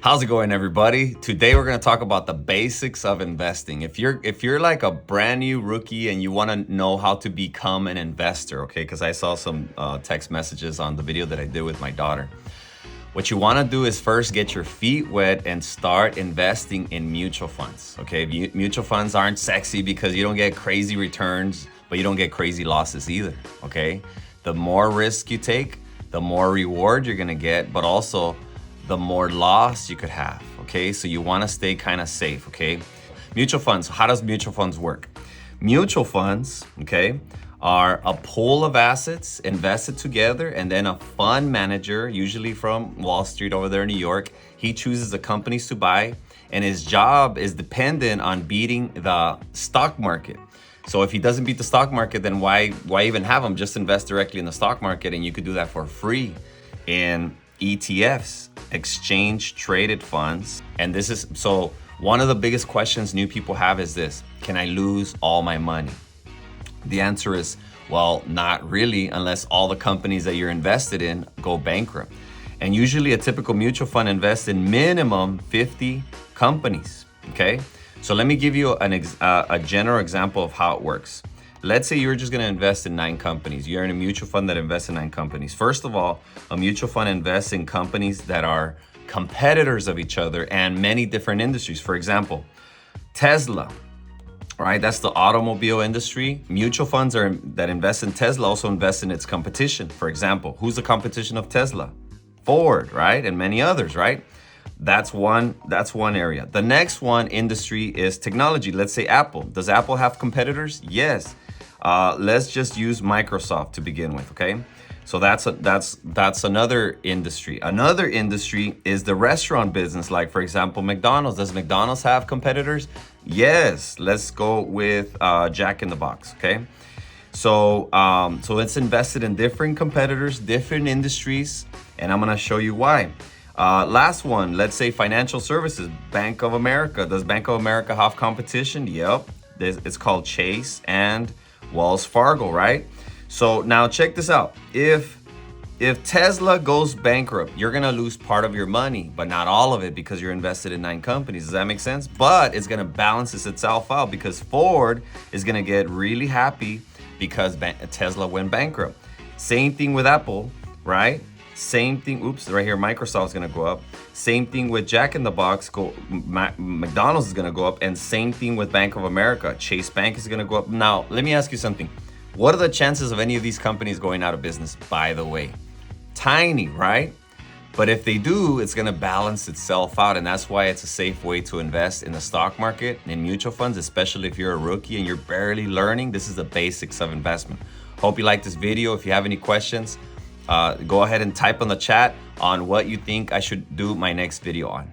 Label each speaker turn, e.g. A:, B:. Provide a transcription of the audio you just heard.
A: How's it going, everybody? Today we're going to talk about the basics of investing. If you're like a brand new rookie and you want to know how to become an investor, okay? Because I saw some text messages on the video that I did with my daughter. What you want to do is first get your feet wet and start investing in mutual funds, okay? Mutual funds aren't sexy because you don't get crazy returns, but you don't get crazy losses either, okay? The more risk you take, the more reward you're going to get, but also the more loss you could have, okay? So you want to stay kind of safe, okay? Mutual funds, how does mutual funds work? Mutual funds, okay, are a pool of assets invested together, and then a fund manager, usually from Wall Street over there in New York, he chooses the companies to buy, and his job is dependent on beating the stock market. So if he doesn't beat the stock market, then why even have him? Just invest directly in the stock market, and you could do that for free in ETFs, exchange traded funds. And this is, so one of the biggest questions new people have is this: can I lose all my money? The answer is, well, not really, unless all the companies that you're invested in go bankrupt. And usually a typical mutual fund invests in minimum 50 companies, okay? So let me give you a general example of how it works. Let's say you're just going to invest in 9 companies. You're in a mutual fund that invests in 9 companies. First of all, a mutual fund invests in companies that are competitors of each other and many different industries. For example, Tesla, right? That's the automobile industry. Mutual funds that invest in Tesla also invest in its competition. For example, who's the competition of Tesla? Ford, right? And many others, right? That's one area. The next one industry is technology. Let's say Apple. Does Apple have competitors? Yes. Let's just use Microsoft to begin with, okay? So that's another industry. Another industry is the restaurant business. Like, for example, McDonald's. Does McDonald's have competitors? Yes. Let's go with Jack in the Box, okay? So it's invested in different competitors, different industries, and I'm gonna show you why. Last one, let's say financial services, Bank of America. Does Bank of America have competition? Yep. It's called Chase and Wells Fargo, right? So now check this out. If Tesla goes bankrupt, you're gonna lose part of your money, but not all of it, because you're invested in 9 companies. Does that make sense? But it's gonna balance itself out, because Ford is gonna get really happy because Tesla went bankrupt. Same thing with Apple, right? Same thing, oops, right here, Microsoft's gonna go up. Same thing with Jack in the Box, McDonald's is gonna go up, and same thing with Bank of America. Chase Bank is gonna go up. Now, let me ask you something. What are the chances of any of these companies going out of business, by the way? Tiny, right? But if they do, it's gonna balance itself out, and that's why it's a safe way to invest in the stock market, in mutual funds, especially if you're a rookie and you're barely learning. This is the basics of investment. Hope you like this video. If you have any questions, go ahead and type on the chat on what you think I should do my next video on.